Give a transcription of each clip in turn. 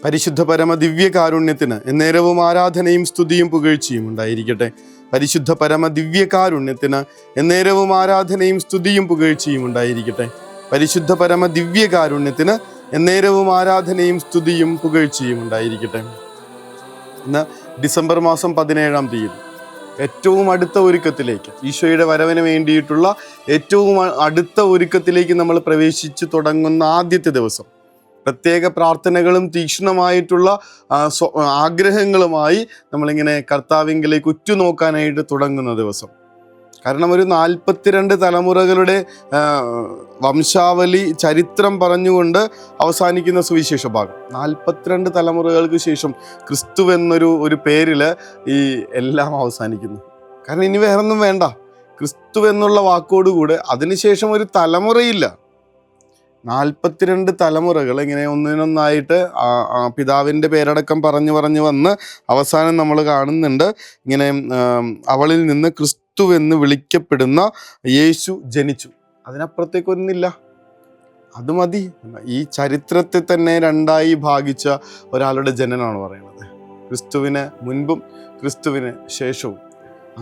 പരിശുദ്ധ പരമ ദിവ്യകാരുണ്യത്തിന് എന്നേരവും ആരാധനയും സ്തുതിയും പുകഴ്ചയും ഉണ്ടായിരിക്കട്ടെ. പരിശുദ്ധ പരമ ദിവ്യകാരുണ്യത്തിന് എന്നേരവും ആരാധനയും സ്തുതിയും പുകഴ്ചയും ഉണ്ടായിരിക്കട്ടെ. പരിശുദ്ധ പരമ ദിവ്യകാരുണ്യത്തിന് എന്നേരവും ആരാധനയും സ്തുതിയും പുകഴ്ചയും ഉണ്ടായിരിക്കട്ടെ. ഇന്ന് ഡിസംബർ മാസം 17-ാം തീയതി ഏറ്റവും അടുത്ത ഒരുക്കത്തിലേക്ക്, ഈശോയുടെ വരവിന് വേണ്ടിയിട്ടുള്ള ഏറ്റവും അടുത്ത ഒരുക്കത്തിലേക്ക് നമ്മൾ പ്രവേശിച്ചു തുടങ്ങുന്ന ആദ്യത്തെ ദിവസം, പ്രത്യേക പ്രാർത്ഥനകളും തീക്ഷ്ണമായിട്ടുള്ള ആഗ്രഹങ്ങളുമായി നമ്മളിങ്ങനെ കർത്താവിങ്കിലേക്ക് ഉറ്റുനോക്കാനായിട്ട് തുടങ്ങുന്ന ദിവസം. കാരണം ഒരു 42 തലമുറകളുടെ വംശാവലി ചരിത്രം പറഞ്ഞുകൊണ്ട് അവസാനിക്കുന്ന സുവിശേഷ ഭാഗം. 42 തലമുറകൾക്ക് ശേഷം ക്രിസ്തു എന്നൊരു പേരിൽ ഈ എല്ലാം അവസാനിക്കുന്നു. കാരണം ഇനി വേറൊന്നും വേണ്ട. ക്രിസ്തു എന്നുള്ള വാക്കോടുകൂടെ അതിനുശേഷം ഒരു തലമുറയില്ല. 42 തലമുറകൾ ഇങ്ങനെ ഒന്നിനൊന്നായിട്ട് പിതാവിൻ്റെ പേരടക്കം പറഞ്ഞു വന്ന് അവസാനം നമ്മൾ കാണുന്നുണ്ട് ഇങ്ങനെ അവളിൽ നിന്ന് ക്രിസ്തുവെന്ന് വിളിക്കപ്പെടുന്ന യേശു ജനിച്ചു. അതിനപ്പുറത്തേക്കൊന്നില്ല. അത് മതി. ഈ ചരിത്രത്തെ തന്നെ രണ്ടായി ഭാഗിച്ച ഒരാളുടെ ജനനമാണ് പറയുന്നത്. ക്രിസ്തുവിന് മുൻപും ക്രിസ്തുവിന് ശേഷവും.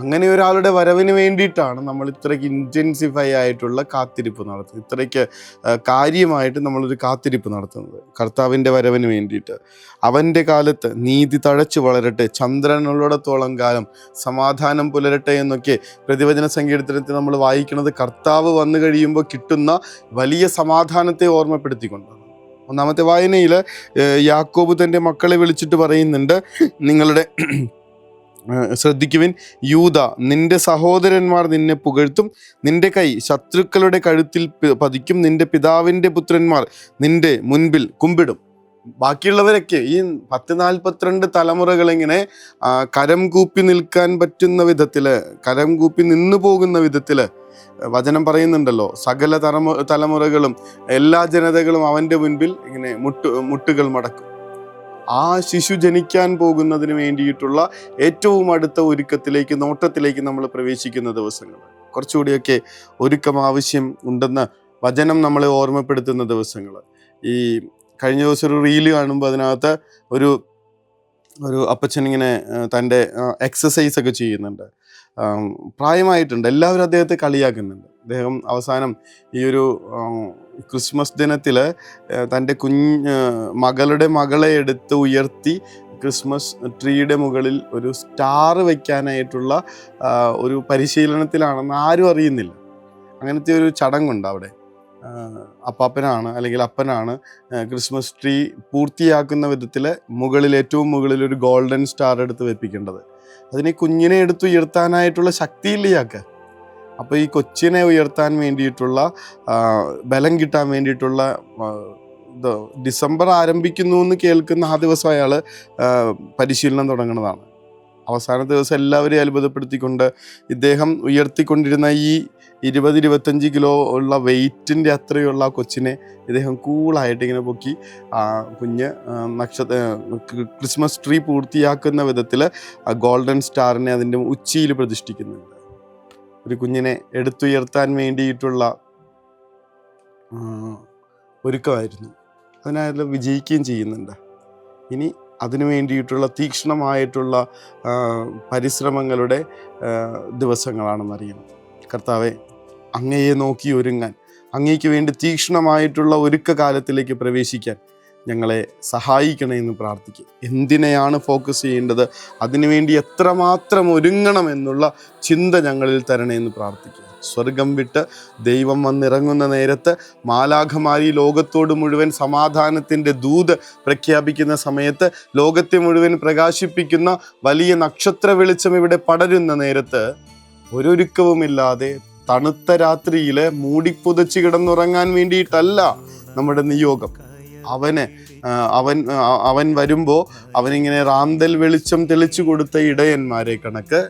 അങ്ങനെ ഒരാളുടെ വരവിന് വേണ്ടിയിട്ടാണ് നമ്മൾ ഇത്രയ്ക്ക് ഇൻറ്റൻസിഫൈ ആയിട്ടുള്ള കാത്തിരിപ്പ് നടത്തുന്നത്. ഇത്രയ്ക്ക് കാര്യമായിട്ട് നമ്മളൊരു കാത്തിരിപ്പ് നടത്തുന്നത് കർത്താവിൻ്റെ വരവിന് വേണ്ടിയിട്ട്. അവൻ്റെ കാലത്ത് നീതി തഴച്ചു വളരട്ടെ, ചന്ദ്രനുള്ളിടത്തോളം കാലം സമാധാനം പുലരട്ടെ എന്നൊക്കെ പ്രതിവചന സങ്കീർത്തനത്തിൽ നമ്മൾ വായിക്കുന്നത് കർത്താവ് വന്നു കഴിയുമ്പോൾ കിട്ടുന്ന വലിയ സമാധാനത്തെ ഓർമ്മപ്പെടുത്തിക്കൊണ്ടാണ്. ഒന്നാമത്തെ വായനയിൽ യാക്കോബ് തൻ്റെ മക്കളെ വിളിച്ചിട്ട് പറയുന്നുണ്ട്, നിങ്ങളുടെ ശ്രദ്ധിക്കുവിൻ, യൂദ, നിന്റെ സഹോദരന്മാർ നിന്നെ പുകഴ്ത്തും, നിന്റെ കൈ ശത്രുക്കളുടെ കഴുത്തിൽ പതിക്കും, നിന്റെ പിതാവിൻ്റെ പുത്രന്മാർ നിന്റെ മുൻപിൽ കുമ്പിടും. ബാക്കിയുള്ളവരൊക്കെ ഈ 42 തലമുറകളിങ്ങനെ കരം കൂപ്പി നിൽക്കാൻ പറ്റുന്ന വിധത്തിൽ, കരം കൂപ്പി നിന്നു പോകുന്ന വിധത്തിൽ വചനം പറയുന്നുണ്ടല്ലോ, സകല തലമുറകളും എല്ലാ ജനതകളും അവൻ്റെ മുൻപിൽ ഇങ്ങനെ മുട്ടുകൾ മടക്കും. ആ ശിശു ജനിക്കാൻ പോകുന്നതിന് വേണ്ടിയിട്ടുള്ള ഏറ്റവും അടുത്ത ഒരുക്കത്തിലേക്ക്, നോട്ടത്തിലേക്ക് നമ്മൾ പ്രവേശിക്കുന്ന ദിവസങ്ങൾ. കുറച്ചുകൂടിയൊക്കെ ഒരുക്കം ആവശ്യം ഉണ്ടെന്ന് വചനം നമ്മളെ ഓർമ്മപ്പെടുത്തുന്ന ദിവസങ്ങൾ. ഈ കഴിഞ്ഞ ദിവസം ഒരു റീല് കാണുമ്പോൾ അതിനകത്ത് ഒരു അപ്പച്ചൻ ഇങ്ങനെ തൻ്റെ എക്സസൈസ് ഒക്കെ ചെയ്യുന്നുണ്ട്. പ്രായമായിട്ടുണ്ട്. എല്ലാവരും അദ്ദേഹത്തെ കളിയാക്കുന്നുണ്ട്. അദ്ദേഹം അവസാനം ഈ ഒരു ക്രിസ്മസ് ദിനത്തിൽ തൻ്റെ മകളുടെ മകളെ എടുത്ത് ഉയർത്തി ക്രിസ്മസ് ട്രീയുടെ മുകളിൽ ഒരു സ്റ്റാർ വയ്ക്കാനായിട്ടുള്ള ഒരു പരിശീലനത്തിലാണെന്ന് ആരും അറിയുന്നില്ല. അങ്ങനത്തെ ഒരു ചടങ്ങുണ്ട് അവിടെ. അപ്പാപ്പനാണ് അല്ലെങ്കിൽ അപ്പനാണ് ക്രിസ്മസ് ട്രീ പൂർത്തിയാക്കുന്ന വിധത്തിൽ ഏറ്റവും മുകളിൽ ഒരു ഗോൾഡൻ സ്റ്റാർ എടുത്ത് വെപ്പിക്കേണ്ടത്. അതിനെ കുഞ്ഞിനെ എടുത്ത് ഉയർത്താനായിട്ടുള്ള ശക്തിയില്ല ഇയാൾക്ക്. അപ്പോൾ ഈ കൊച്ചിനെ ഉയർത്താൻ വേണ്ടിയിട്ടുള്ള ബലം കിട്ടാൻ വേണ്ടിയിട്ടുള്ള ഡിസംബർ ആരംഭിക്കുന്നു എന്ന് കേൾക്കുന്ന ആ ദിവസം അയാൾ പരിശീലനം തുടങ്ങുന്നതാണ്. അവസാന ദിവസം എല്ലാവരെയും അത്ഭുതപ്പെടുത്തിക്കൊണ്ട് ഇദ്ദേഹം ഉയർത്തിക്കൊണ്ടിരുന്ന ഈ 20-25 കിലോ ഉള്ള വെയിറ്റിൻ്റെ അത്രയുള്ള കൊച്ചിനെ ഇദ്ദേഹം കൂളായിട്ട് ഇങ്ങനെ പൊക്കി കുഞ്ഞ് ക്രിസ്മസ് ട്രീ പൂർത്തിയാക്കുന്ന വിധത്തിൽ ഗോൾഡൻ സ്റ്റാറിനെ അതിൻ്റെ ഉച്ചിയിൽ പ്രതിഷ്ഠിക്കുന്നുണ്ട്. ഒരു കുഞ്ഞിനെ എടുത്തുയർത്താൻ വേണ്ടിയിട്ടുള്ള ഒരുക്കമായിരുന്നു. അതിനായിട്ട് വിജയിക്കുകയും ചെയ്യുന്നുണ്ട്. ഇനി അതിനു വേണ്ടിയിട്ടുള്ള തീക്ഷ്ണമായിട്ടുള്ള പരിശ്രമങ്ങളുടെ ദിവസങ്ങളാണെന്നറിയണം. കർത്താവെ, അങ്ങയെ നോക്കി ഒരുങ്ങാൻ, അങ്ങയ്ക്ക് വേണ്ടി തീക്ഷ്ണമായിട്ടുള്ള ഒരുക്ക കാലത്തിലേക്ക് പ്രവേശിക്കാൻ ഞങ്ങളെ സഹായിക്കണേ എന്ന് പ്രാർത്ഥിക്കും. എന്തിനെയാണ് ഫോക്കസ് ചെയ്യേണ്ടത്, അതിനുവേണ്ടി എത്രമാത്രം ഒരുങ്ങണം എന്നുള്ള ചിന്ത ഞങ്ങളിൽ തരണേ എന്ന് പ്രാർത്ഥിക്കുക. സ്വർഗം വിട്ട് ദൈവം വന്നിറങ്ങുന്ന നേരത്ത് മാലാഖമാരി ലോകത്തോട് മുഴുവൻ സമാധാനത്തിൻ്റെ ദൂത് പ്രഖ്യാപിക്കുന്ന സമയത്ത്, ലോകത്തെ മുഴുവൻ പ്രകാശിപ്പിക്കുന്ന വലിയ നക്ഷത്ര വെളിച്ചം ഇവിടെ പടരുന്ന നേരത്ത് ഒരൊരുക്കവുമില്ലാതെ തണുത്ത രാത്രിയിൽ മൂടിപ്പുതച്ച് കിടന്നുറങ്ങാൻ വേണ്ടിയിട്ടല്ല നമ്മുടെ നിയോഗം. അവൻ വരുമ്പോൾ അവനിങ്ങനെ റാന്തൽ വെളിച്ചം തെളിച്ചു കൊടുത്ത ഇടയന്മാരെ കണക്ക്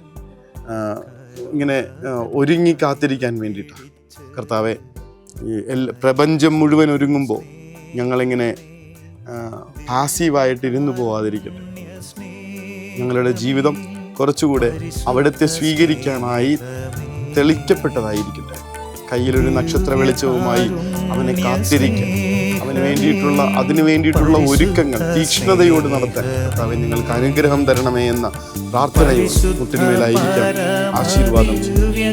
ഇങ്ങനെ ഒരുങ്ങി കാത്തിരിക്കാൻ വേണ്ടിയിട്ടാണ്. കർത്താവെ, പ്രപഞ്ചം മുഴുവൻ ഒരുങ്ങുമ്പോൾ ഞങ്ങളിങ്ങനെ പാസീവായിട്ട് ഇരുന്നു പോവാതിരിക്കട്ടെ. ഞങ്ങളുടെ ജീവിതം കുറച്ചുകൂടെ അവിടുത്തെ സ്വീകരിക്കാനായി തെളിക്കപ്പെട്ടതായിരിക്കട്ടെ. കയ്യിലൊരു നക്ഷത്ര വെളിച്ചവുമായി അവനെ കാത്തിരിക്കാൻ, അവൻ അതിനു വേണ്ടിയിട്ടുള്ള ഒരുക്കങ്ങൾ തീക്ഷ്ണതയോട് നടത്താൻ കർത്താവേ നിങ്ങൾക്ക് അനുഗ്രഹം തരണമേ എന്ന പ്രാർത്ഥനയോട് മുട്ടിന്മേലായിരിക്കാം. ആശീർവാദം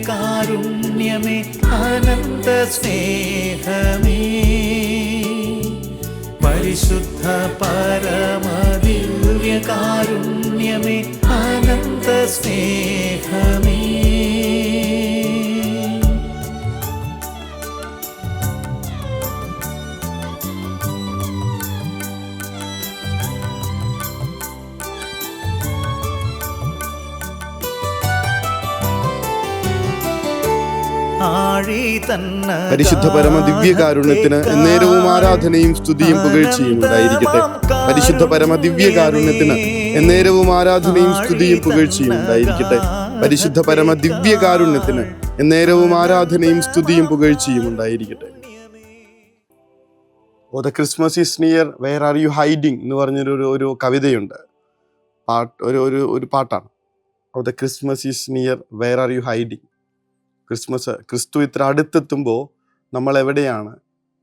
കാരുണ്യമേ അനന്ത സ്നേഹമേ പരിശുദ്ധ പരമദിവ്യ കാരുണ്യമേ അനന്ത സ്നേഹമേ പരിശുദ്ധ പരമ ദിവ്യകാരുണ്യത്തിന് എന്നേരവും ആരാധനയും സ്തുതിയും പുകഴ്ചയും ഉണ്ടായിരിക്കട്ടെ. പരിശുദ്ധ പരമ ദിവ്യകാരുണ്യത്തിന് എന്നേരവും ആരാധനയും സ്തുതിയും പുകഴ്ചയും ഉണ്ടായിരിക്കട്ടെ. പരിശുദ്ധ പരമ ദിവ്യകാരുണ്യത്തിന് എന്നേരവും ആരാധനയും സ്തുതിയും പുകഴ്ചയും ഉണ്ടായിരിക്കട്ടെ. Oh the Christmas is near where are you hiding എന്ന് പറഞ്ഞൊരു കവിതയുണ്ട്. ഒരു പാട്ടാണ്. Oh the Christmas is near where are you hiding. ക്രിസ്തു ഇത്ര അടുത്തെത്തുമ്പോൾ നമ്മൾ എവിടെയാണ്?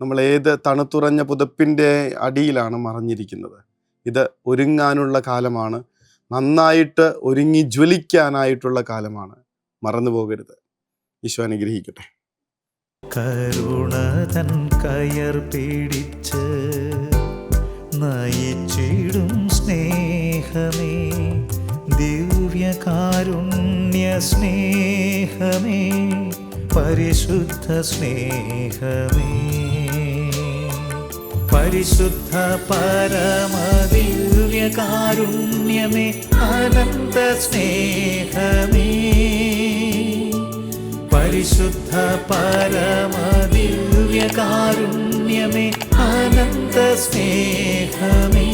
നമ്മൾ ഏത് തണുത്തുറഞ്ഞ പുതപ്പിൻ്റെ അടിയിലാണ് മറഞ്ഞിരിക്കുന്നത്? ഇത് ഒരുങ്ങാനുള്ള കാലമാണ്. നന്നായിട്ട് ഒരുങ്ങി ജ്വലിക്കാനായിട്ടുള്ള കാലമാണ്. മറന്നു പോകരുത്. ഈശോ അനുഗ്രഹിക്കട്ടെ. കരുണതൻ കയർ പിടിച്ച് നയിച്ചിടും സ്നേഹമേ ദിവ്യകാരുണ്യ സ്നേഹമേ പരിശുദ്ധ സ്നേഹമേ പരിശുദ്ധ പരമദിവ്യകാരുണ്യമേ അനന്ത സ്നേഹമേ പരിശുദ്ധ പരമദിവ്യകാരുണ്യമേ അനന്ത സ്നേഹമേ